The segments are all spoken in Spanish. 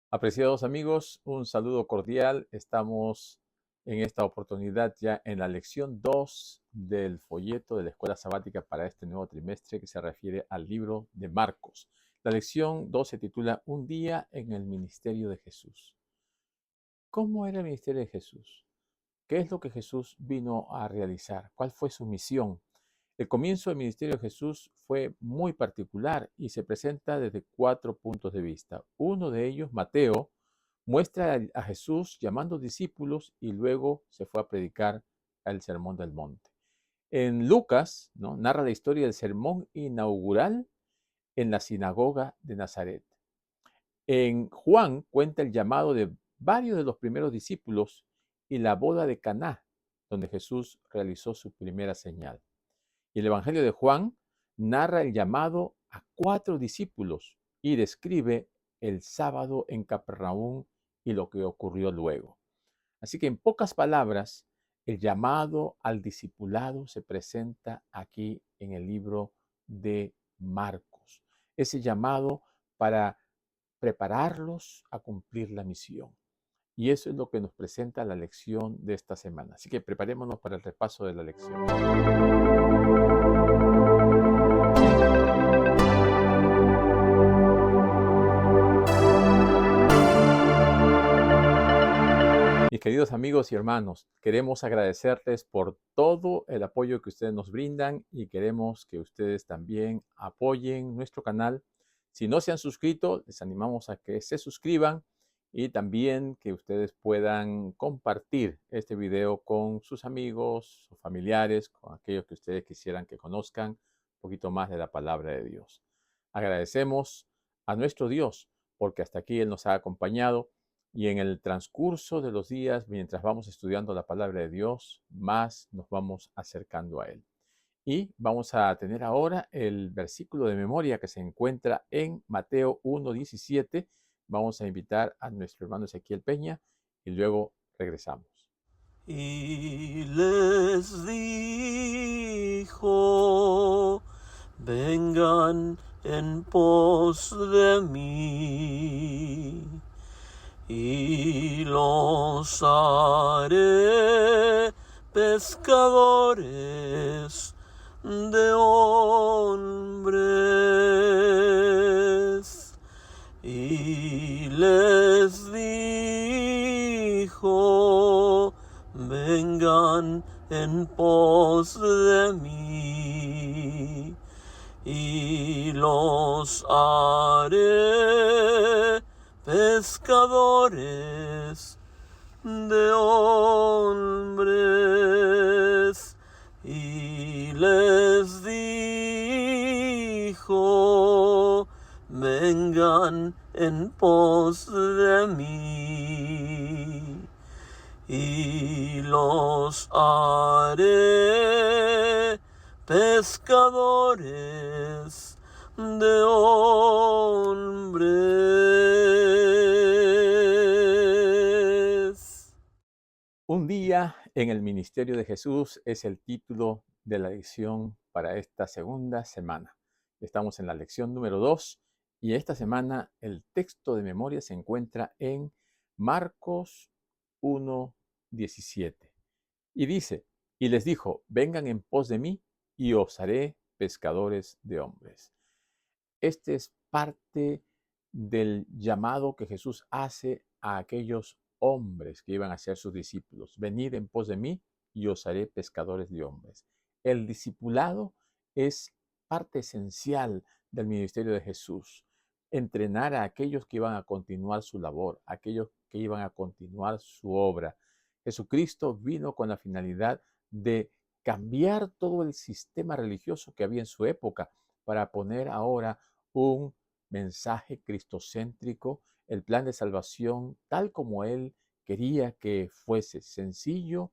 Apreciados amigos, un saludo cordial. Estamos en esta oportunidad ya en la lección 2 del folleto de la Escuela Sabática para este nuevo trimestre que se refiere al libro de Marcos. La lección 2 se titula Un día en el ministerio de Jesús. ¿Cómo era el ministerio de Jesús? ¿Qué es lo que Jesús vino a realizar? ¿Cuál fue su misión? El comienzo del ministerio de Jesús fue muy particular y se presenta desde 4 puntos de vista. Uno de ellos, Mateo, muestra a Jesús llamando discípulos y luego se fue a predicar el Sermón del Monte. En Lucas, ¿no?, narra la historia del sermón inaugural en la sinagoga de Nazaret. En Juan cuenta el llamado de varios de los primeros discípulos y la boda de Caná, donde Jesús realizó su primera señal. Y el Evangelio de Juan narra el llamado a 4 discípulos y describe el sábado en Capernaum y lo que ocurrió luego. Así que en pocas palabras, el llamado al discipulado se presenta aquí en el libro de Marcos. Ese llamado para prepararlos a cumplir la misión. Y eso es lo que nos presenta la lección de esta semana. Así que preparémonos para el repaso de la lección. Mis queridos amigos y hermanos, queremos agradecerles por todo el apoyo que ustedes nos brindan y queremos que ustedes también apoyen nuestro canal. Si no se han suscrito, les animamos a que se suscriban y también que ustedes puedan compartir este video con sus amigos o familiares, con aquellos que ustedes quisieran que conozcan un poquito más de la palabra de Dios. Agradecemos a nuestro Dios porque hasta aquí Él nos ha acompañado. Y en el transcurso de los días, mientras vamos estudiando la palabra de Dios, más nos vamos acercando a Él. Y vamos a tener ahora el versículo de memoria que se encuentra en Mateo 1:17. Vamos a invitar a nuestro hermano Ezequiel Peña y luego regresamos. Y les dijo: vengan en pos de mí, y los haré pescadores de hombres. Y les dijo: vengan en pos de mí, y los haré pescadores de hombres. Y les dijo: vengan en pos de mí, y los haré pescadores de hombres. Un día en el ministerio de Jesús es el título de la lección para esta segunda semana. Estamos en la lección número 2 y esta semana el texto de memoria se encuentra en Marcos 1:17. Y dice, y les dijo, vengan en pos de mí y os haré pescadores de hombres. Este es parte del llamado que Jesús hace a aquellos hombres que iban a ser sus discípulos. Venid en pos de mí y os haré pescadores de hombres. El discipulado es parte esencial del ministerio de Jesús. Entrenar a aquellos que iban a continuar su labor, aquellos que iban a continuar su obra. Jesucristo vino con la finalidad de cambiar todo el sistema religioso que había en su época para poner ahora un mensaje cristocéntrico, el plan de salvación tal como Él quería que fuese sencillo,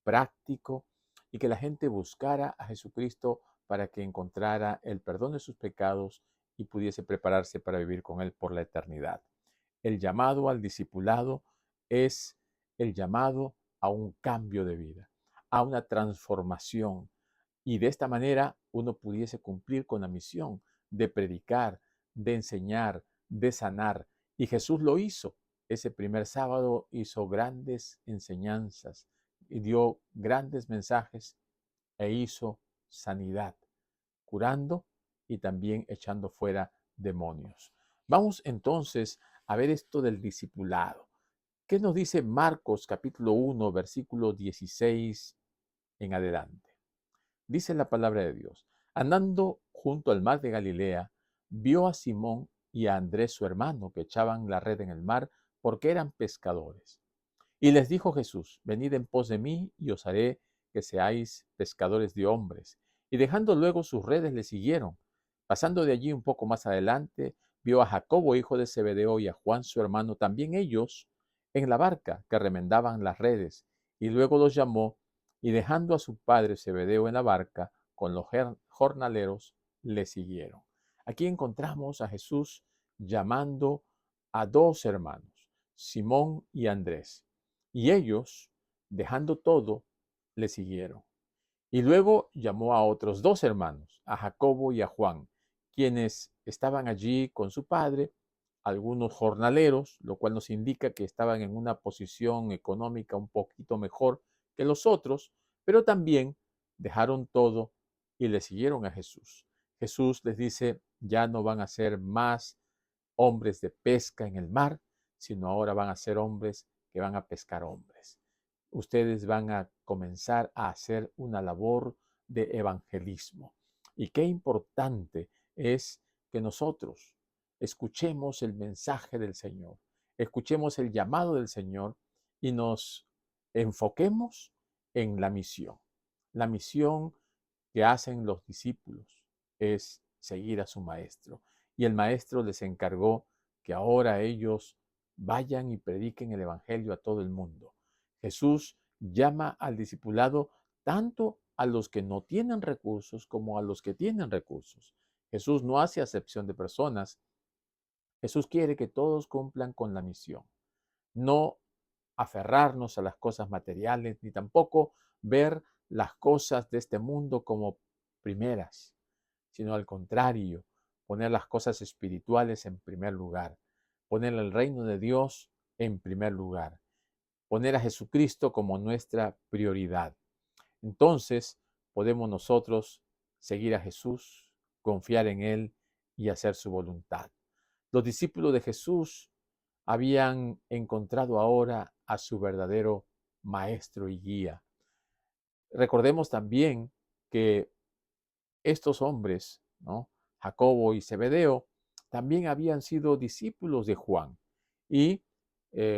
práctico y que la gente buscara a Jesucristo para que encontrara el perdón de sus pecados y pudiese prepararse para vivir con Él por la eternidad. El llamado al discipulado es el llamado a un cambio de vida, a una transformación. Y de esta manera uno pudiese cumplir con la misión de predicar, de enseñar, de sanar Y Jesús lo hizo. Ese primer sábado hizo grandes enseñanzas y dio grandes mensajes e hizo sanidad, curando y también echando fuera demonios. Vamos entonces a ver esto del discipulado. ¿Qué nos dice Marcos capítulo 1, versículo 16 en adelante? Dice la palabra de Dios: andando junto al mar de Galilea, vio a Simón y a Andrés su hermano, que echaban la red en el mar, porque eran pescadores. Y les dijo Jesús: venid en pos de mí, y os haré que seáis pescadores de hombres. Y dejando luego sus redes, le siguieron. Pasando de allí un poco más adelante, vio a Jacobo, hijo de Zebedeo, y a Juan su hermano, también ellos en la barca, que remendaban las redes. Y luego los llamó, y dejando a su padre Zebedeo en la barca con los jornaleros, le siguieron. Aquí encontramos a Jesús llamando a dos hermanos, Simón y Andrés. Y ellos, dejando todo, le siguieron. Y luego llamó a otros dos hermanos, a Jacobo y a Juan, quienes estaban allí con su padre, algunos jornaleros, lo cual nos indica que estaban en una posición económica un poquito mejor que los otros, pero también dejaron todo y le siguieron a Jesús. Jesús les dice: ya no van a ser más hombres de pesca en el mar, sino ahora van a ser hombres que van a pescar hombres. Ustedes van a comenzar a hacer una labor de evangelismo. Y qué importante es que nosotros escuchemos el mensaje del Señor, escuchemos el llamado del Señor y nos enfoquemos en la misión. La misión que hacen los discípulos es seguir a su maestro. Y el maestro les encargó que ahora ellos vayan y prediquen el evangelio a todo el mundo. Jesús llama al discipulado tanto a los que no tienen recursos como a los que tienen recursos. Jesús no hace acepción de personas. Jesús quiere que todos cumplan con la misión. No aferrarnos a las cosas materiales, ni tampoco ver las cosas de este mundo como primeras, sino al contrario, poner las cosas espirituales en primer lugar, poner el reino de Dios en primer lugar, poner a Jesucristo como nuestra prioridad. Entonces podemos nosotros seguir a Jesús, confiar en Él y hacer su voluntad. Los discípulos de Jesús habían encontrado ahora a su verdadero maestro y guía. Recordemos también que estos hombres, ¿no?, Jacobo y Zebedeo, también habían sido discípulos de Juan. Y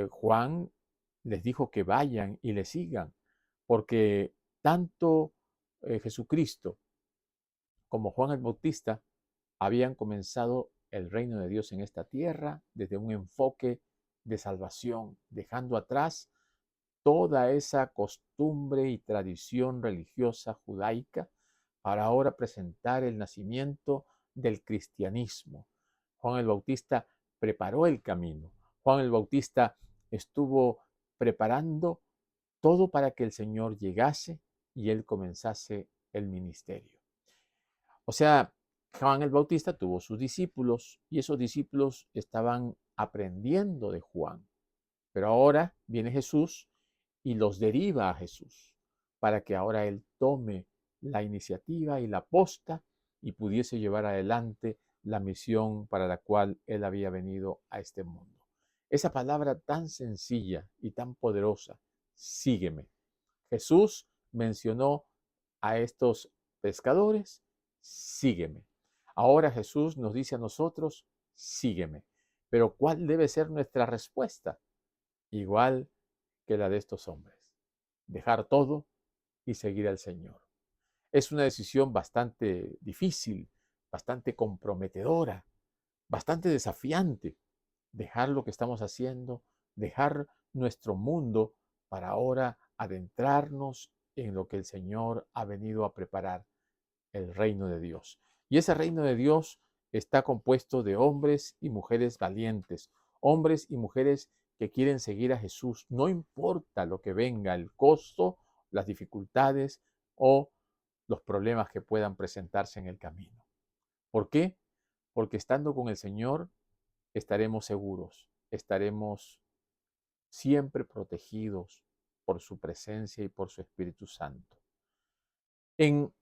Juan les dijo que vayan y le sigan, porque tanto Jesucristo como Juan el Bautista habían comenzado el reino de Dios en esta tierra desde un enfoque de salvación, dejando atrás toda esa costumbre y tradición religiosa judaica para ahora presentar el nacimiento del cristianismo. Juan el Bautista preparó el camino. Juan el Bautista estuvo preparando todo para que el Señor llegase y él comenzase el ministerio. O sea, Juan el Bautista tuvo sus discípulos y esos discípulos estaban aprendiendo de Juan. Pero ahora viene Jesús y los deriva a Jesús para que ahora Él tome la iniciativa y la posta y pudiese llevar adelante la misión para la cual Él había venido a este mundo. Esa palabra tan sencilla y tan poderosa, sígueme. Jesús mencionó a estos pescadores: sígueme. Ahora Jesús nos dice a nosotros: sígueme. Pero ¿cuál debe ser nuestra respuesta? Igual que la de estos hombres: dejar todo y seguir al Señor. Es una decisión bastante difícil, bastante comprometedora, bastante desafiante, dejar lo que estamos haciendo, dejar nuestro mundo para ahora adentrarnos en lo que el Señor ha venido a preparar, el reino de Dios. Y ese reino de Dios está compuesto de hombres y mujeres valientes, hombres y mujeres que quieren seguir a Jesús, no importa lo que venga, el costo, las dificultades o los problemas que puedan presentarse en el camino. ¿Por qué? Porque estando con el Señor estaremos seguros, estaremos siempre protegidos por su presencia y por su Espíritu Santo. En,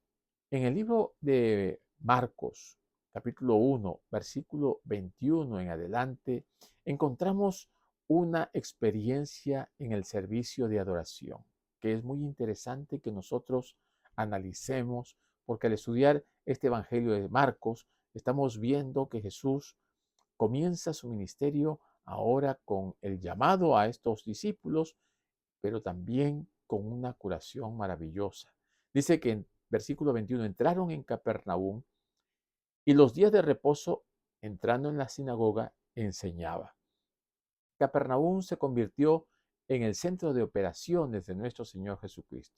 en el libro de Marcos, capítulo 1, versículo 21 en adelante, encontramos una experiencia en el servicio de adoración, que es muy interesante que nosotros analicemos, porque al estudiar este Evangelio de Marcos, estamos viendo que Jesús comienza su ministerio ahora con el llamado a estos discípulos, pero también con una curación maravillosa. Dice que en versículo 21, entraron en Capernaum y los días de reposo, entrando en la sinagoga, enseñaba. Capernaum se convirtió en el centro de operaciones de nuestro Señor Jesucristo.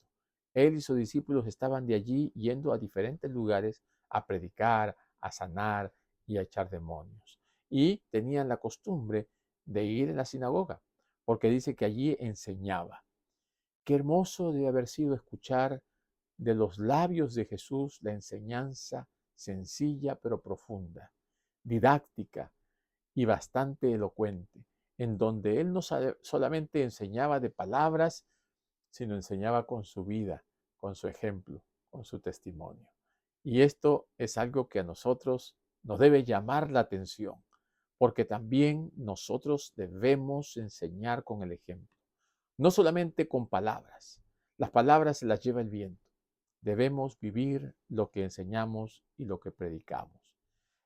Él y sus discípulos estaban de allí yendo a diferentes lugares a predicar, a sanar y a echar demonios. Y tenían la costumbre de ir en la sinagoga, porque dice que allí enseñaba. Qué hermoso debe haber sido escuchar de los labios de Jesús la enseñanza sencilla pero profunda, didáctica y bastante elocuente, en donde él no solamente enseñaba de palabras, sino enseñaba con su vida, con su ejemplo, con su testimonio. Y esto es algo que a nosotros nos debe llamar la atención, porque también nosotros debemos enseñar con el ejemplo, no solamente con palabras. Las palabras se las lleva el viento. Debemos vivir lo que enseñamos y lo que predicamos.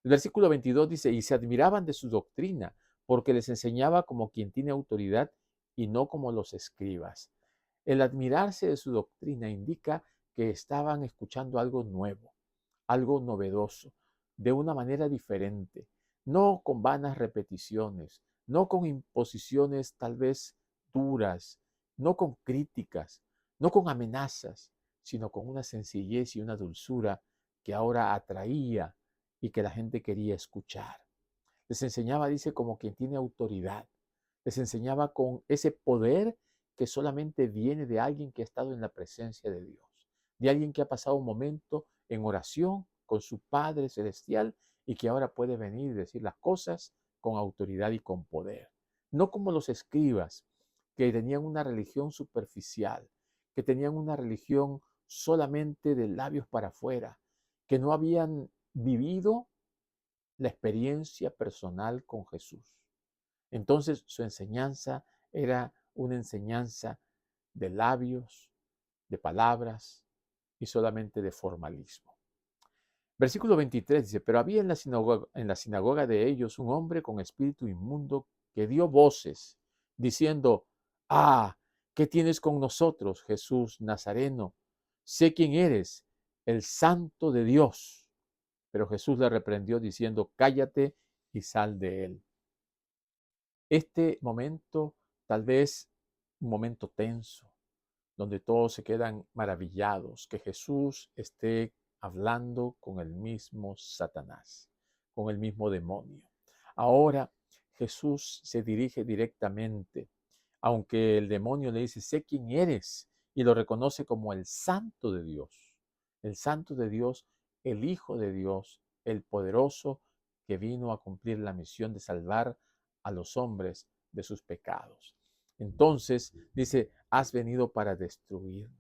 El versículo 22 dice, y se admiraban de su doctrina, porque les enseñaba como quien tiene autoridad y no como los escribas. El admirarse de su doctrina indica que estaban escuchando algo nuevo, algo novedoso, de una manera diferente, no con vanas repeticiones, no con imposiciones tal vez duras, no con críticas, no con amenazas, sino con una sencillez y una dulzura que ahora atraía y que la gente quería escuchar. Les enseñaba, dice, como quien tiene autoridad. Les enseñaba con ese poder que solamente viene de alguien que ha estado en la presencia de Dios, de alguien que ha pasado un momento en oración con su Padre Celestial y que ahora puede venir y decir las cosas con autoridad y con poder. No como los escribas, que tenían una religión superficial, que tenían una religión solamente de labios para afuera, que no habían vivido la experiencia personal con Jesús. Entonces su enseñanza era una enseñanza de labios, de palabras y solamente de formalismo. Versículo 23 dice, pero había en la sinagoga de ellos un hombre con espíritu inmundo que dio voces diciendo, ah, ¿qué tienes con nosotros, Jesús Nazareno? Sé quién eres, el Santo de Dios. Pero Jesús le reprendió diciendo, cállate y sal de él. Este momento, tal vez un momento tenso, donde todos se quedan maravillados, que Jesús esté hablando con el mismo Satanás, con el mismo demonio. Ahora Jesús se dirige directamente, aunque el demonio le dice, sé quién eres, y lo reconoce como el Santo de Dios, el Santo de Dios, el Hijo de Dios, el poderoso que vino a cumplir la misión de salvar a los hombres de sus pecados. Entonces dice, has venido para destruirnos.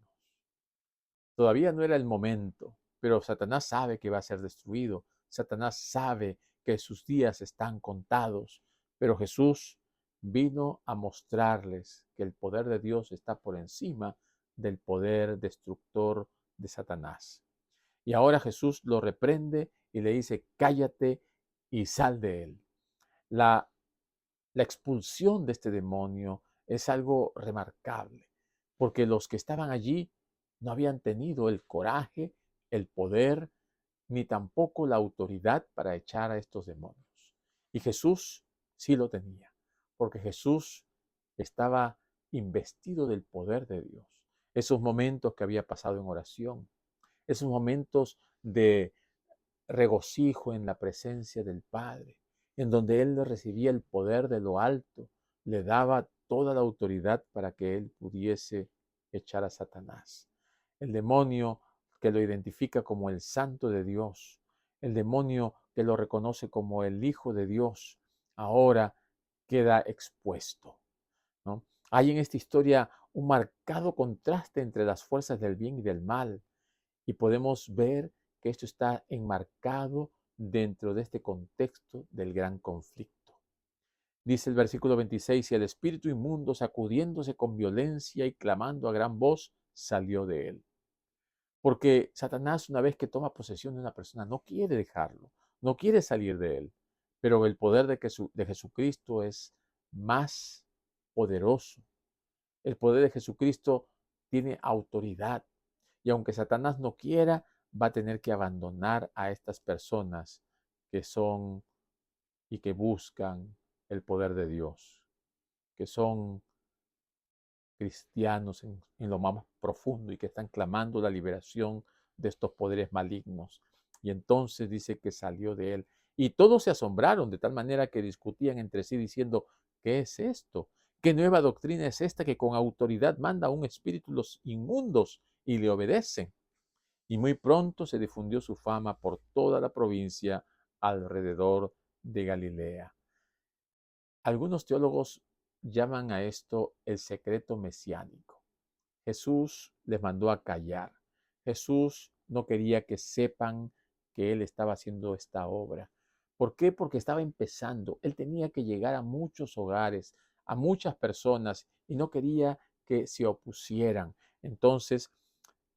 Todavía no era el momento, pero Satanás sabe que va a ser destruido. Satanás sabe que sus días están contados, pero Jesús vino a mostrarles que el poder de Dios está por encima del poder destructor de Satanás. Y ahora Jesús lo reprende y le dice, cállate y sal de él. La expulsión de este demonio es algo remarcable, porque los que estaban allí no habían tenido el coraje, el poder, ni tampoco la autoridad para echar a estos demonios. Y Jesús sí lo tenía, porque Jesús estaba investido del poder de Dios. Esos momentos que había pasado en oración, esos momentos de regocijo en la presencia del Padre, en donde Él recibía el poder de lo alto, le daba toda la autoridad para que Él pudiese echar a Satanás. El demonio que lo identifica como el Santo de Dios, el demonio que lo reconoce como el Hijo de Dios, ahora queda expuesto, ¿no? Hay en esta historia un marcado contraste entre las fuerzas del bien y del mal, y podemos ver que esto está enmarcado dentro de este contexto del gran conflicto. Dice el versículo 26, y el espíritu inmundo, sacudiéndose con violencia y clamando a gran voz, salió de él. Porque Satanás, una vez que toma posesión de una persona, no quiere dejarlo, no quiere salir de él. Pero el poder de Jesucristo es más poderoso. El poder de Jesucristo tiene autoridad. Y aunque Satanás no quiera, va a tener que abandonar a estas personas que son y que buscan el poder de Dios, que son cristianos en lo más profundo y que están clamando la liberación de estos poderes malignos. Y entonces dice que salió de él. Y todos se asombraron de tal manera que discutían entre sí diciendo, ¿qué es esto? ¿Qué nueva doctrina es esta que con autoridad manda a un espíritu los inmundos y le obedecen? Y muy pronto se difundió su fama por toda la provincia alrededor de Galilea. Algunos teólogos llaman a esto el secreto mesiánico. Jesús les mandó a callar. Jesús no quería que sepan que él estaba haciendo esta obra. ¿Por qué? Porque estaba empezando. Él tenía que llegar a muchos hogares, a muchas personas, y no quería que se opusieran. Entonces,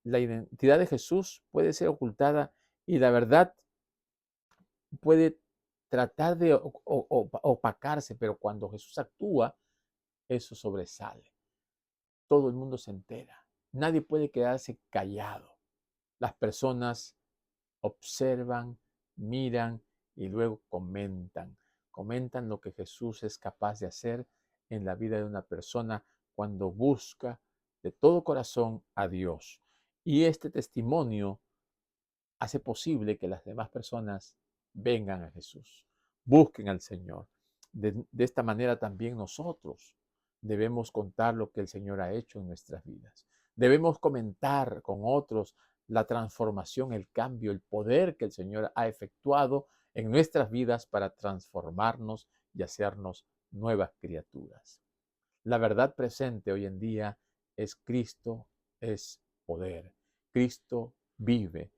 la identidad de Jesús puede ser ocultada y la verdad puede tratar de opacarse, pero cuando Jesús actúa, eso sobresale. Todo el mundo se entera. Nadie puede quedarse callado. Las personas observan, miran y luego comentan. Comentan lo que Jesús es capaz de hacer en la vida de una persona cuando busca de todo corazón a Dios. Y este testimonio hace posible que las demás personas vengan a Jesús, busquen al Señor. De esta manera también nosotros debemos contar lo que el Señor ha hecho en nuestras vidas. Debemos comentar con otros la transformación, el cambio, el poder que el Señor ha efectuado en nuestras vidas para transformarnos y hacernos nuevas criaturas. La verdad presente hoy en día es Cristo es poder. Cristo vive.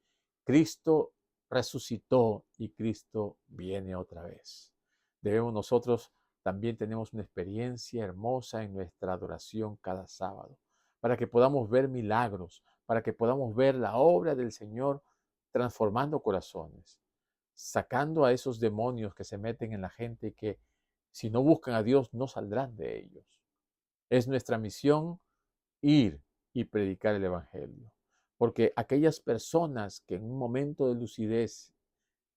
Cristo resucitó y Cristo viene otra vez. Debemos nosotros también tenemos una experiencia hermosa en nuestra adoración cada sábado, para que podamos ver milagros, para que podamos ver la obra del Señor transformando corazones, sacando a esos demonios que se meten en la gente y que si no buscan a Dios no saldrán de ellos. Es nuestra misión ir y predicar el Evangelio. Porque aquellas personas que en un momento de lucidez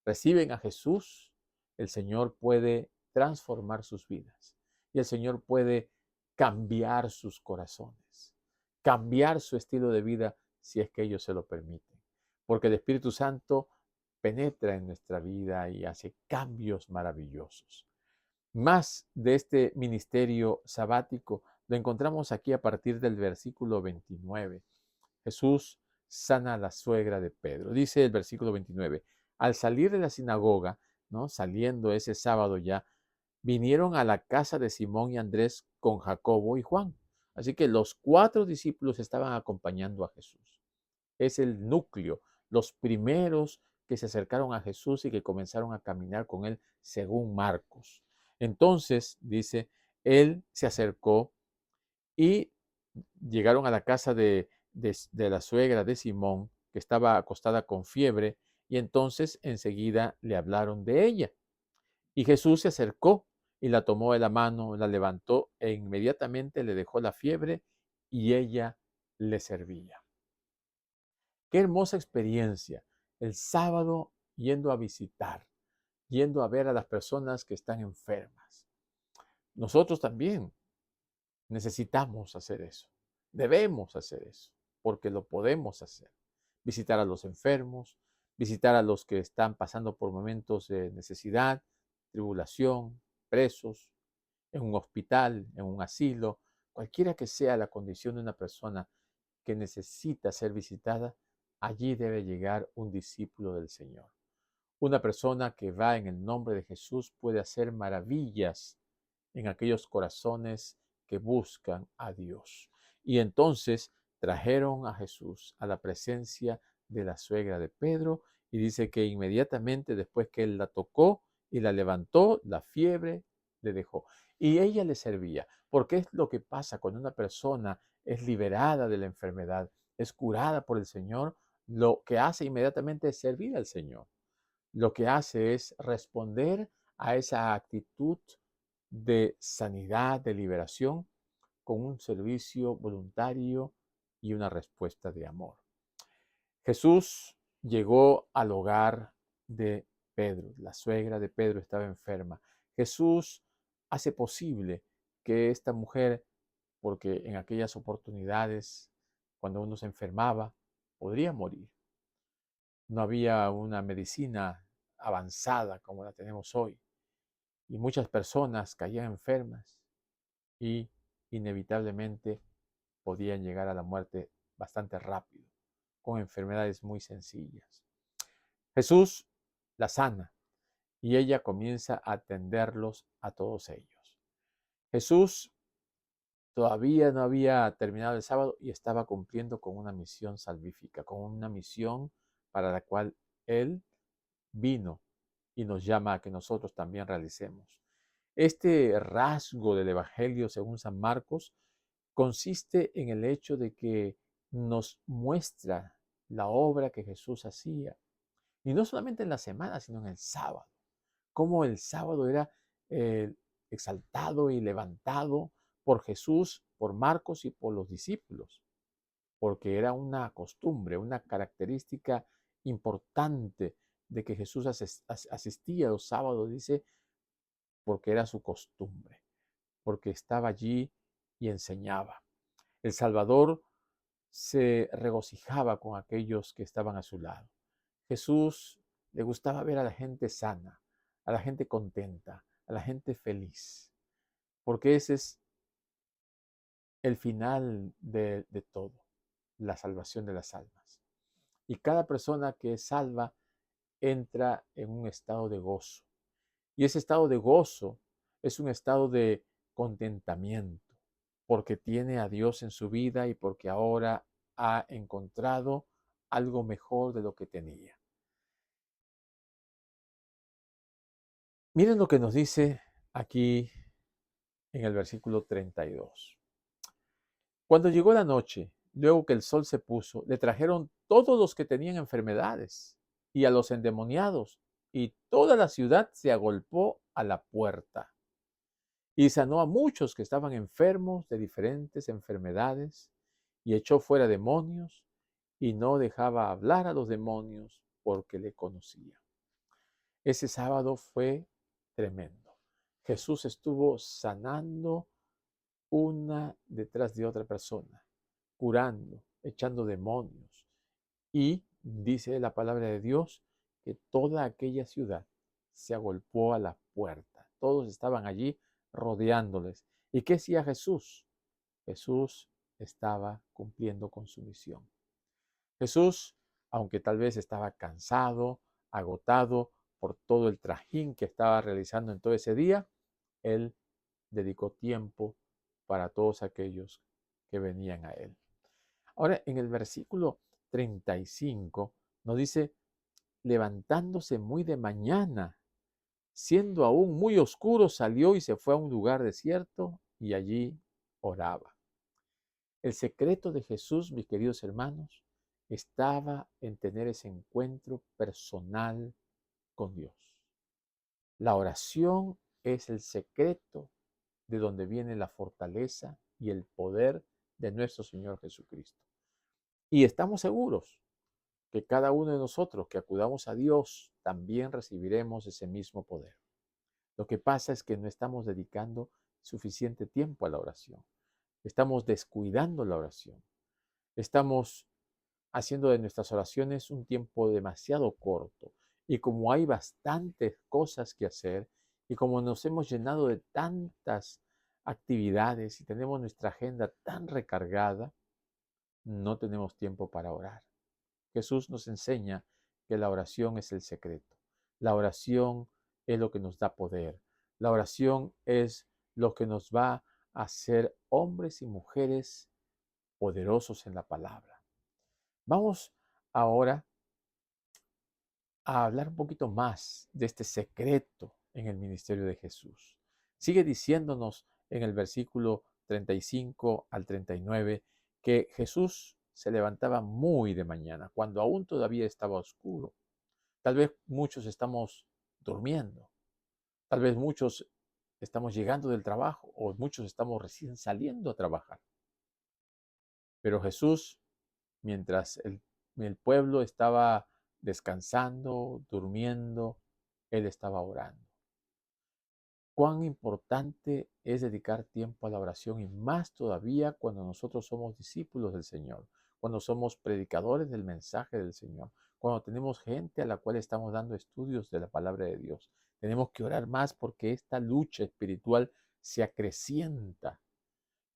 reciben a Jesús, el Señor puede transformar sus vidas. Y el Señor puede cambiar sus corazones, cambiar su estilo de vida si es que ellos se lo permiten. Porque el Espíritu Santo penetra en nuestra vida y hace cambios maravillosos. Más de este ministerio sabático lo encontramos aquí a partir del versículo 29. Jesús sana a la suegra de Pedro. Dice el versículo 29, al salir de la sinagoga, ¿no? Saliendo ese sábado ya, vinieron a la casa de Simón y Andrés con Jacobo y Juan. Así que los 4 discípulos estaban acompañando a Jesús. Es el núcleo, los primeros que se acercaron a Jesús y que comenzaron a caminar con él según Marcos. Entonces, dice, él se acercó y llegaron a la casa de la suegra de Simón, que estaba acostada con fiebre, y entonces enseguida le hablaron de ella. Y Jesús se acercó y la tomó de la mano, la levantó e inmediatamente le dejó la fiebre y ella le servía. Qué hermosa experiencia el sábado yendo a visitar, yendo a ver a las personas que están enfermas. Nosotros también necesitamos hacer eso, debemos hacer eso, porque lo podemos hacer. Visitar a los enfermos, visitar a los que están pasando por momentos de necesidad, tribulación, presos, en un hospital, en un asilo, cualquiera que sea la condición de una persona que necesita ser visitada, allí debe llegar un discípulo del Señor. Una persona que va en el nombre de Jesús puede hacer maravillas en aquellos corazones que buscan a Dios. Y entonces trajeron a Jesús a la presencia de la suegra de Pedro y dice que inmediatamente después que él la tocó y la levantó, la fiebre le dejó. Y ella le servía, porque es lo que pasa cuando una persona es liberada de la enfermedad, es curada por el Señor, lo que hace inmediatamente es servir al Señor. Lo que hace es responder a esa actitud de sanidad, de liberación, con un servicio voluntario y una respuesta de amor. Jesús llegó al hogar de Pedro. La suegra de Pedro estaba enferma. Jesús hace posible que esta mujer, porque en aquellas oportunidades, cuando uno se enfermaba, podría morir. No había una medicina avanzada como la tenemos hoy. Y muchas personas caían enfermas y inevitablemente podían llegar a la muerte bastante rápido, con enfermedades muy sencillas. Jesús la sana y ella comienza a atenderlos a todos ellos. Jesús todavía no había terminado el sábado y estaba cumpliendo con una misión salvífica, con una misión para la cual Él vino y nos llama a que nosotros también realicemos. Este rasgo del Evangelio según San Marcos consiste en el hecho de que nos muestra la obra que Jesús hacía, y no solamente en la semana, sino en el sábado, cómo el sábado era eh, exaltado y levantado por Jesús, por Marcos y por los discípulos, porque era una costumbre, una característica importante de que Jesús asistía los sábados, dice, porque era su costumbre, porque estaba allí y enseñaba. El Salvador se regocijaba con aquellos que estaban a su lado. Jesús le gustaba ver a la gente sana, a la gente contenta, a la gente feliz, porque ese es el final de todo, la salvación de las almas. Y cada persona que es salva entra en un estado de gozo. Y ese estado de gozo es un estado de contentamiento, porque tiene a Dios en su vida y porque ahora ha encontrado algo mejor de lo que tenía. Miren lo que nos dice aquí en el versículo 32. Cuando llegó la noche, luego que el sol se puso, le trajeron todos los que tenían enfermedades y a los endemoniados, y toda la ciudad se agolpó a la puerta. Y sanó a muchos que estaban enfermos de diferentes enfermedades, y echó fuera demonios, y no dejaba hablar a los demonios porque le conocía. Ese sábado fue tremendo. Jesús estuvo sanando una detrás de otra persona, curando, echando demonios. Y dice la palabra de Dios que toda aquella ciudad se agolpó a la puerta. Todos estaban allí rodeándoles. ¿Y qué hacía Jesús? Jesús estaba cumpliendo con su misión. Jesús, aunque tal vez estaba cansado, agotado por todo el trajín que estaba realizando en todo ese día, él dedicó tiempo para todos aquellos que venían a él. Ahora, en el versículo 35 nos dice, levantándose muy de mañana, siendo aún muy oscuro, salió y se fue a un lugar desierto y allí oraba. El secreto de Jesús, mis queridos hermanos, estaba en tener ese encuentro personal con Dios. La oración es el secreto de donde viene la fortaleza y el poder de nuestro Señor Jesucristo. Y estamos seguros que cada uno de nosotros que acudamos a Dios también recibiremos ese mismo poder. Lo que pasa es que no estamos dedicando suficiente tiempo a la oración. Estamos descuidando la oración. Estamos haciendo de nuestras oraciones un tiempo demasiado corto. Y como hay bastantes cosas que hacer y como nos hemos llenado de tantas actividades y tenemos nuestra agenda tan recargada, no tenemos tiempo para orar. Jesús nos enseña que la oración es el secreto. La oración es lo que nos da poder. La oración es lo que nos va a hacer hombres y mujeres poderosos en la palabra. Vamos ahora a hablar un poquito más de este secreto en el ministerio de Jesús. Sigue diciéndonos en el versículo 35 al 39 que Jesús se levantaba muy de mañana, cuando aún todavía estaba oscuro. Tal vez muchos estamos durmiendo, tal vez muchos estamos llegando del trabajo o muchos estamos recién saliendo a trabajar. Pero Jesús, mientras el pueblo estaba descansando, durmiendo, Él estaba orando. Cuán importante es dedicar tiempo a la oración y más todavía cuando nosotros somos discípulos del Señor, cuando somos predicadores del mensaje del Señor, cuando tenemos gente a la cual estamos dando estudios de la palabra de Dios. Tenemos que orar más porque esta lucha espiritual se acrecienta.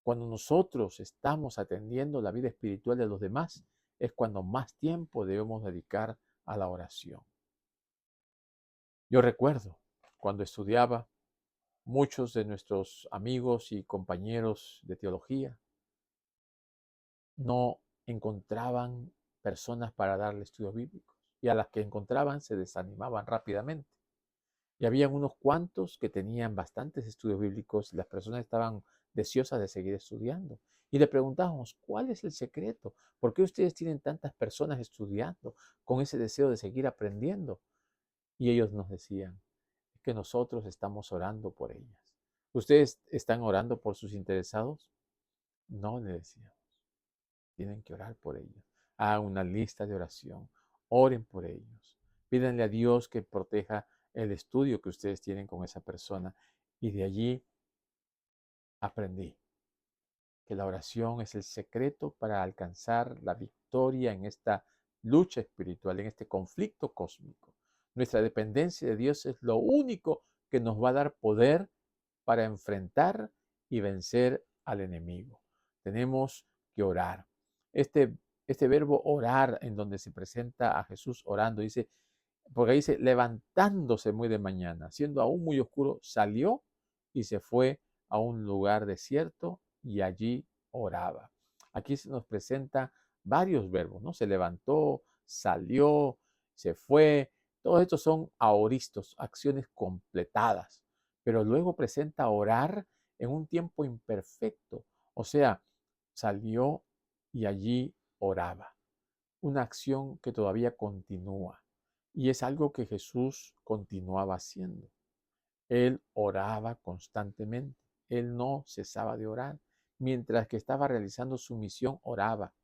Cuando nosotros estamos atendiendo la vida espiritual de los demás, es cuando más tiempo debemos dedicar a la oración. Yo recuerdo cuando estudiaba, muchos de nuestros amigos y compañeros de teología no encontraban personas para darle estudios bíblicos y a las que encontraban se desanimaban rápidamente. Y habían unos cuantos que tenían bastantes estudios bíblicos y las personas estaban deseosas de seguir estudiando. Y le preguntábamos, ¿cuál es el secreto? ¿Por qué ustedes tienen tantas personas estudiando con ese deseo de seguir aprendiendo? Y ellos nos decían, es que nosotros estamos orando por ellas. ¿Ustedes están orando por sus interesados? No, le decíamos. Tienen que orar por ellos. Hagan una lista de oración. Oren por ellos. Pídanle a Dios que proteja el estudio que ustedes tienen con esa persona. Y de allí aprendí que la oración es el secreto para alcanzar la victoria en esta lucha espiritual, en este conflicto cósmico. Nuestra dependencia de Dios es lo único que nos va a dar poder para enfrentar y vencer al enemigo. Tenemos que orar. Este verbo orar, en donde se presenta a Jesús orando, dice, porque dice, levantándose muy de mañana, siendo aún muy oscuro, salió y se fue a un lugar desierto y allí oraba. Aquí se nos presenta varios verbos, ¿no? Se levantó, salió, se fue. Todos estos son aoristos, acciones completadas. Pero luego presenta orar en un tiempo imperfecto. O sea, salió y allí oraba. Una acción que todavía continúa. Y es algo que Jesús continuaba haciendo. Él oraba constantemente. Él no cesaba de orar. Mientras que estaba realizando su misión, oraba.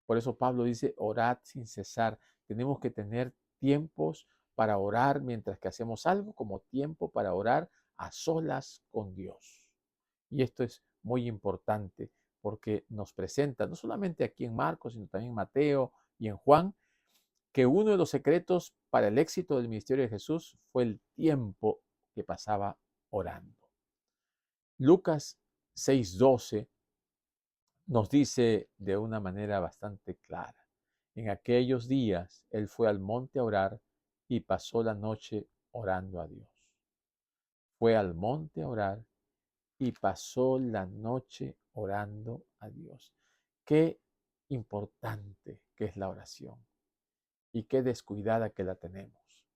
Por eso Pablo dice, orad sin cesar. Tenemos que tener tiempos para orar mientras que hacemos algo, como tiempo para orar a solas con Dios. Y esto es muy importante porque nos presenta, no solamente aquí en Marcos, sino también en Mateo y en Juan, que uno de los secretos para el éxito del ministerio de Jesús fue el tiempo que pasaba orando. Lucas 6:12 nos dice de una manera bastante clara, en aquellos días él fue al monte a orar y pasó la noche orando a Dios. Fue al monte a orar y pasó la noche orando a Dios. Qué importante que es la oración y qué descuidada que la tenemos.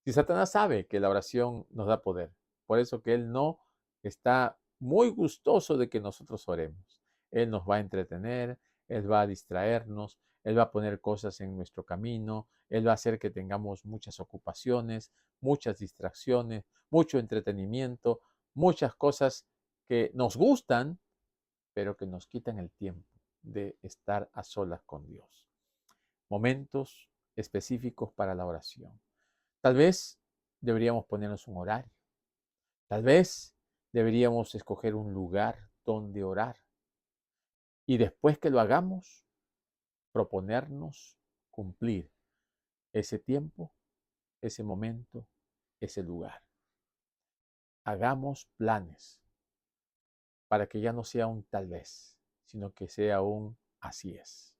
Si Satanás sabe que la oración nos da poder, por eso que él no está muy gustoso de que nosotros oremos. Él nos va a entretener, él va a distraernos, él va a poner cosas en nuestro camino, él va a hacer que tengamos muchas ocupaciones, muchas distracciones, mucho entretenimiento, muchas cosas que nos gustan, pero que nos quitan el tiempo de estar a solas con Dios. Momentos específicos para la oración. Tal vez deberíamos ponernos un horario. Tal vez deberíamos escoger un lugar donde orar. Y después que lo hagamos, proponernos cumplir ese tiempo, ese momento, ese lugar. Hagamos planes para que ya no sea un tal vez, sino que sea un así es.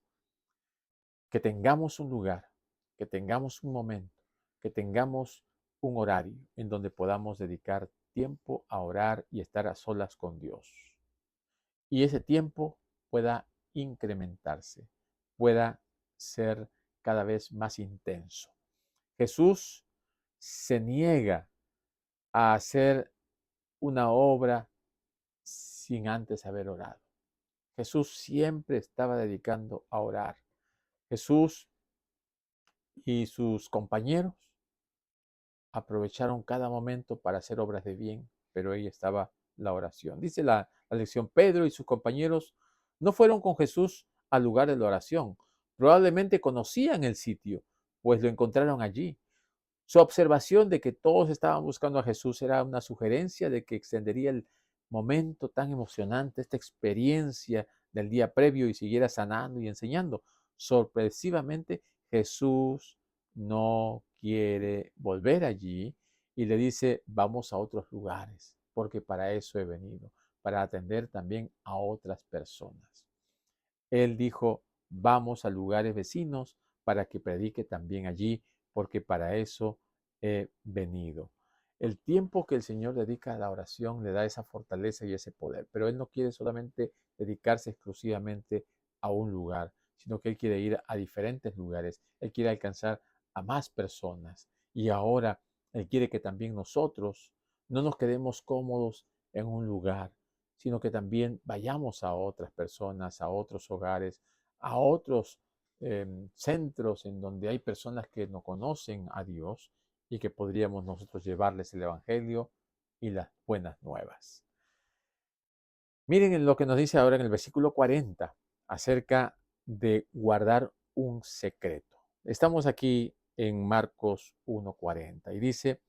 Que tengamos un lugar, que tengamos un momento, que tengamos un horario en donde podamos dedicar tiempo a orar y estar a solas con Dios. Y ese tiempo pueda incrementarse, pueda ser cada vez más intenso. Jesús se niega a hacer una obra sin antes haber orado. Jesús siempre estaba dedicando a orar. Jesús y sus compañeros aprovecharon cada momento para hacer obras de bien, pero ahí estaba la oración. Dice la lección, Pedro y sus compañeros no fueron con Jesús al lugar de la oración. Probablemente conocían el sitio, pues lo encontraron allí. Su observación de que todos estaban buscando a Jesús era una sugerencia de que extendería el momento tan emocionante, esta experiencia del día previo y siguiera sanando y enseñando. Sorpresivamente, Jesús no quiere volver allí y le dice, vamos a otros lugares, porque para eso he venido, para atender también a otras personas. Él dijo, vamos a lugares vecinos para que predique también allí, porque para eso he venido. El tiempo que el Señor dedica a la oración le da esa fortaleza y ese poder, pero Él no quiere solamente dedicarse exclusivamente a un lugar, sino que Él quiere ir a diferentes lugares, Él quiere alcanzar a más personas. Y ahora Él quiere que también nosotros no nos quedemos cómodos en un lugar, sino que también vayamos a otras personas, a otros hogares, a otros centros en donde hay personas que no conocen a Dios y que podríamos nosotros llevarles el Evangelio y las buenas nuevas. Miren en lo que nos dice ahora en el versículo 40 acerca de guardar un secreto. Estamos aquí en Marcos 1:40 y dice,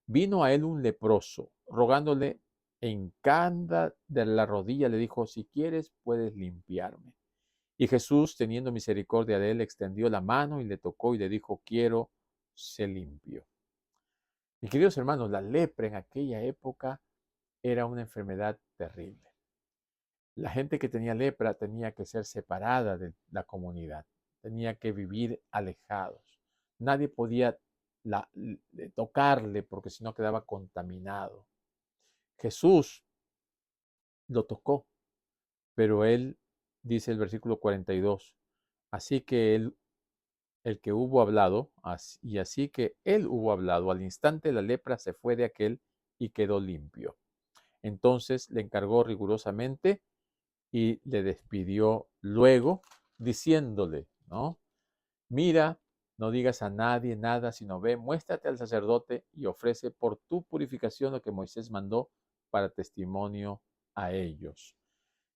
vino a él un leproso, rogándole en cada de la rodilla, le dijo, si quieres puedes limpiarme. Y Jesús, teniendo misericordia de él, extendió la mano y le tocó y le dijo, quiero, se limpio. Mis queridos hermanos, la lepra en aquella época era una enfermedad terrible. La gente que tenía lepra tenía que ser separada de la comunidad, tenía que vivir alejados. Nadie podía tocarle porque si no quedaba contaminado. Jesús lo tocó, pero él, dice el versículo 42, así que él, el que hubo hablado, y así que él hubo hablado, al instante la lepra se fue de aquel y quedó limpio. Entonces le encargó rigurosamente y le despidió luego, diciéndole, ¿no? Mira, no digas a nadie nada, sino ve, muéstrate al sacerdote y ofrece por tu purificación lo que Moisés mandó para testimonio a ellos.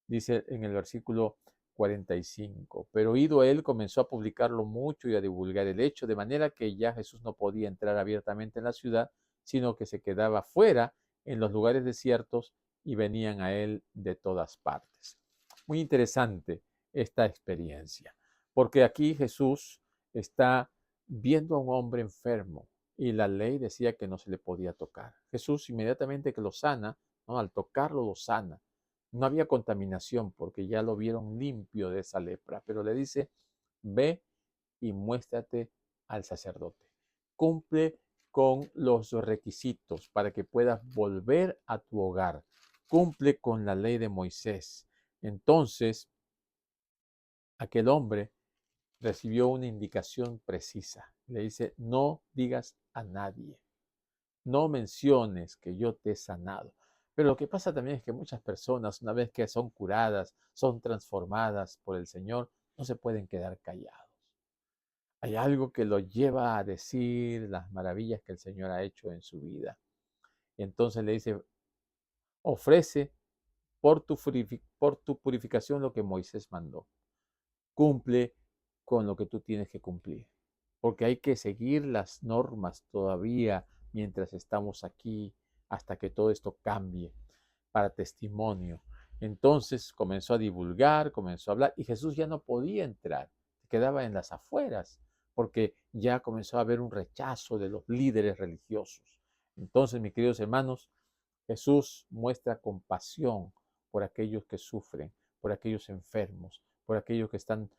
Dice en el versículo 45, pero oído él comenzó a publicarlo mucho y a divulgar el hecho, de manera que ya Jesús no podía entrar abiertamente en la ciudad, sino que se quedaba fuera en los lugares desiertos y venían a él de todas partes. Muy interesante esta experiencia, porque aquí Jesús está viendo a un hombre enfermo y la ley decía que no se le podía tocar. Jesús inmediatamente que lo sana, ¿no? Al tocarlo lo sana. No había contaminación porque ya lo vieron limpio de esa lepra, pero le dice, ve y muéstrate al sacerdote. Cumple con los requisitos para que puedas volver a tu hogar. Cumple con la ley de Moisés. Entonces, aquel hombre recibió una indicación precisa. Le dice, no digas a nadie, no menciones que yo te he sanado. Pero lo que pasa también es que muchas personas, una vez que son curadas, son transformadas por el Señor, no se pueden quedar callados. Hay algo que lo lleva a decir las maravillas que el Señor ha hecho en su vida. Y entonces le dice, ofrece por tu purificación lo que Moisés mandó. Cumple con lo que tú tienes que cumplir. Porque hay que seguir las normas todavía mientras estamos aquí hasta que todo esto cambie para testimonio. Entonces comenzó a divulgar, comenzó a hablar y Jesús ya no podía entrar, quedaba en las afueras porque ya comenzó a haber un rechazo de los líderes religiosos. Entonces, mis queridos hermanos, Jesús muestra compasión por aquellos que sufren, por aquellos enfermos, por aquellos que están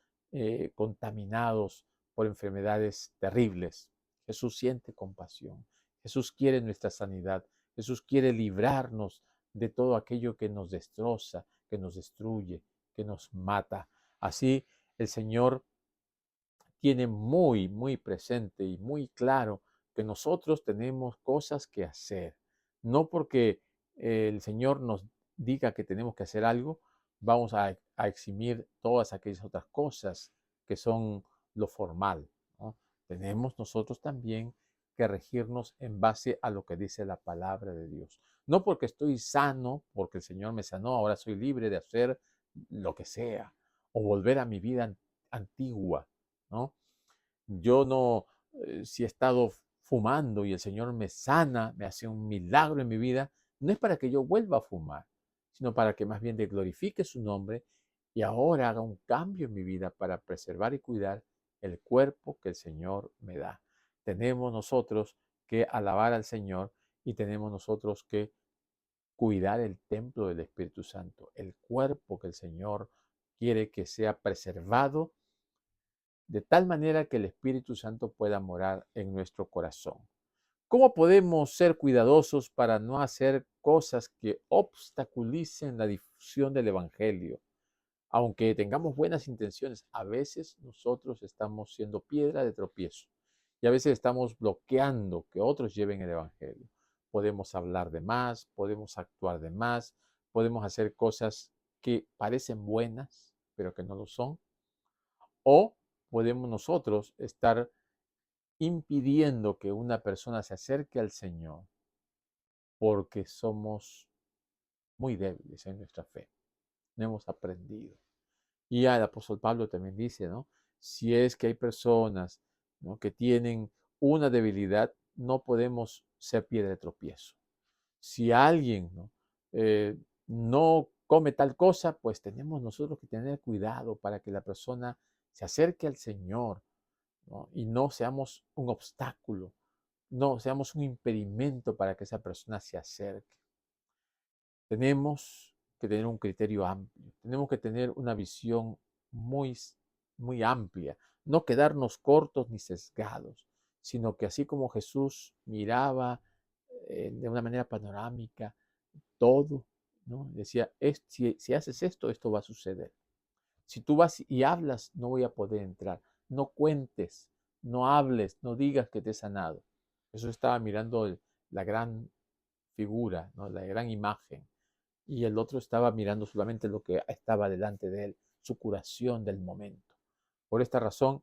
contaminados por enfermedades terribles. Jesús siente compasión. Jesús quiere nuestra sanidad. Jesús quiere librarnos de todo aquello que nos destroza, que nos destruye, que nos mata. Así el Señor tiene muy, muy presente y muy claro que nosotros tenemos cosas que hacer. No porque el Señor nos diga que tenemos que hacer algo, vamos a eximir todas aquellas otras cosas que son lo formal, ¿no? Tenemos nosotros también que regirnos en base a lo que dice la palabra de Dios. No porque estoy sano, porque el Señor me sanó, ahora soy libre de hacer lo que sea o volver a mi vida antigua, ¿no? Yo no, si he estado fumando y el Señor me sana, me hace un milagro en mi vida, no es para que yo vuelva a fumar, sino para que más bien le glorifique su nombre y ahora haga un cambio en mi vida para preservar y cuidar el cuerpo que el Señor me da. Tenemos nosotros que alabar al Señor y tenemos nosotros que cuidar el templo del Espíritu Santo, el cuerpo que el Señor quiere que sea preservado de tal manera que el Espíritu Santo pueda morar en nuestro corazón. ¿Cómo podemos ser cuidadosos para no hacer cosas que obstaculicen la difusión del Evangelio? Aunque tengamos buenas intenciones, a veces nosotros estamos siendo piedra de tropiezo y a veces estamos bloqueando que otros lleven el Evangelio. Podemos hablar de más, podemos actuar de más, podemos hacer cosas que parecen buenas, pero que no lo son. O podemos nosotros estar impidiendo que una persona se acerque al Señor porque somos muy débiles en nuestra fe. No hemos aprendido. Y el apóstol Pablo también dice, ¿no? Si es que hay personas, ¿no?, que tienen una debilidad, no podemos ser piedra de tropiezo. Si alguien, ¿no?, no come tal cosa, pues tenemos nosotros que tener cuidado para que la persona se acerque al Señor, ¿no? Y no seamos un obstáculo, no seamos un impedimento para que esa persona se acerque. Tenemos que tener un criterio amplio, tenemos que tener una visión muy, muy amplia, no quedarnos cortos ni sesgados, sino que así como Jesús miraba de una manera panorámica todo, ¿no? Decía, si haces esto, esto va a suceder. Si tú vas y hablas, no voy a poder entrar. No cuentes, no hables, no digas que te he sanado. Jesús estaba mirando la gran figura, ¿no?, la gran imagen. Y el otro estaba mirando solamente lo que estaba delante de él, su curación del momento. Por esta razón,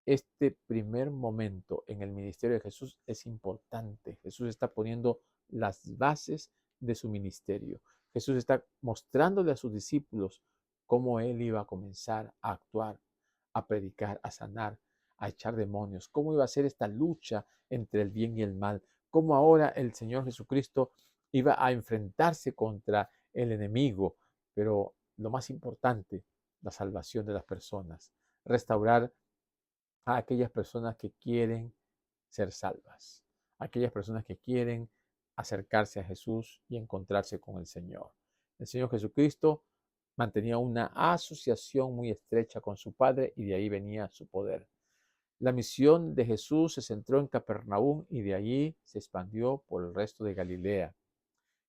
este primer momento en el ministerio de Jesús es importante. Jesús está poniendo las bases de su ministerio. Jesús está mostrándole a sus discípulos cómo él iba a comenzar a actuar, a predicar, a sanar, a echar demonios, cómo iba a ser esta lucha entre el bien y el mal, cómo ahora el Señor Jesucristo iba a enfrentarse contra el enemigo, pero lo más importante, la salvación de las personas, restaurar a aquellas personas que quieren ser salvas, aquellas personas que quieren acercarse a Jesús y encontrarse con el Señor. El Señor Jesucristo mantenía una asociación muy estrecha con su Padre y de ahí venía su poder. La misión de Jesús se centró en Capernaum y de allí se expandió por el resto de Galilea.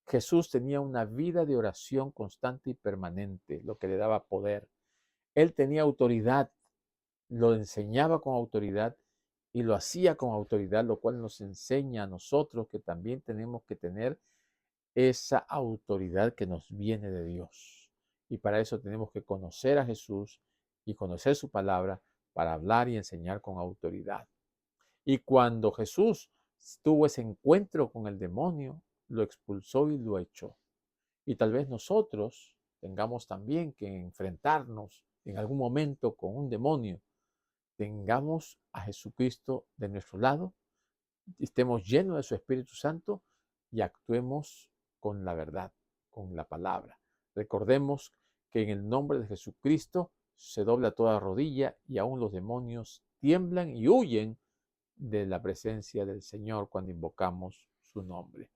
Jesús tenía una vida de oración constante y permanente, lo que le daba poder. Él tenía autoridad, lo enseñaba con autoridad y lo hacía con autoridad, lo cual nos enseña a nosotros que también tenemos que tener esa autoridad que nos viene de Dios. Y para eso tenemos que conocer a Jesús y conocer su palabra para hablar y enseñar con autoridad. Y cuando Jesús tuvo ese encuentro con el demonio, lo expulsó y lo echó. Y tal vez nosotros tengamos también que enfrentarnos en algún momento con un demonio. Tengamos a Jesucristo de nuestro lado, estemos llenos de su Espíritu Santo y actuemos con la verdad, con la palabra. Recordemos que en el nombre de Jesucristo se dobla toda rodilla y aún los demonios tiemblan y huyen de la presencia del Señor cuando invocamos su nombre.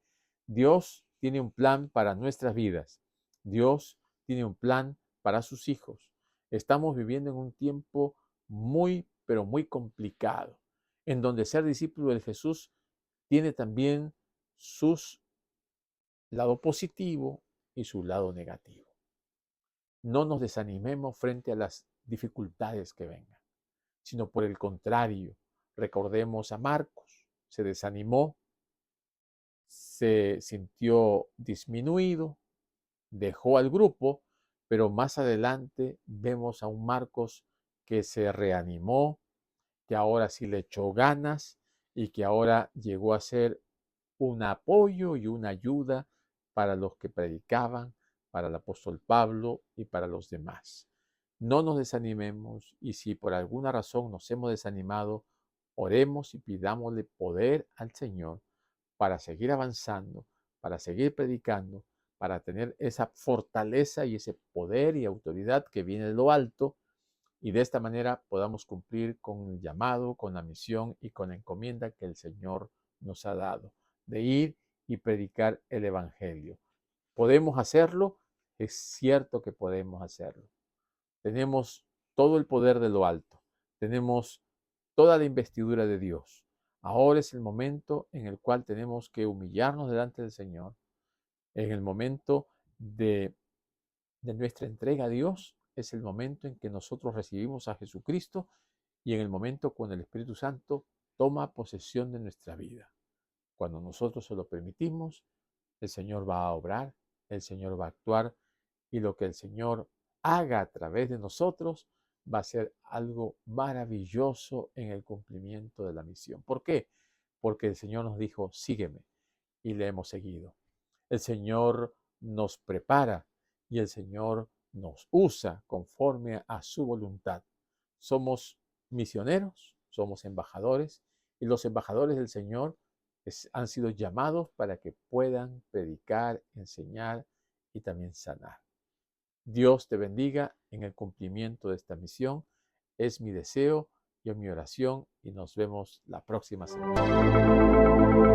Dios tiene un plan para nuestras vidas. Dios tiene un plan para sus hijos. Estamos viviendo en un tiempo muy, pero muy complicado, en donde ser discípulo de Jesús tiene también sus lado positivo y su lado negativo. No nos desanimemos frente a las dificultades que vengan, sino por el contrario, recordemos a Marcos, se desanimó, se sintió disminuido, dejó al grupo, pero más adelante vemos a un Marcos que se reanimó, que ahora sí le echó ganas y que ahora llegó a ser un apoyo y una ayuda para los que predicaban, para el apóstol Pablo y para los demás. No nos desanimemos y si por alguna razón nos hemos desanimado, oremos y pidámosle poder al Señor para seguir avanzando, para seguir predicando, para tener esa fortaleza y ese poder y autoridad que viene de lo alto y de esta manera podamos cumplir con el llamado, con la misión y con la encomienda que el Señor nos ha dado, de ir y predicar el Evangelio. ¿Podemos hacerlo? Es cierto que podemos hacerlo. Tenemos todo el poder de lo alto, tenemos toda la investidura de Dios. Ahora es el momento en el cual tenemos que humillarnos delante del Señor, en el momento de nuestra entrega a Dios, es el momento en que nosotros recibimos a Jesucristo y en el momento cuando el Espíritu Santo toma posesión de nuestra vida. Cuando nosotros se lo permitimos, el Señor va a obrar, el Señor va a actuar y lo que el Señor haga a través de nosotros va a ser algo maravilloso en el cumplimiento de la misión. ¿Por qué? Porque el Señor nos dijo, sígueme, y le hemos seguido. El Señor nos prepara y el Señor nos usa conforme a su voluntad. Somos misioneros, somos embajadores y los embajadores del Señor han sido llamados para que puedan predicar, enseñar y también sanar. Dios te bendiga en el cumplimiento de esta misión. Es mi deseo y mi oración y nos vemos la próxima semana.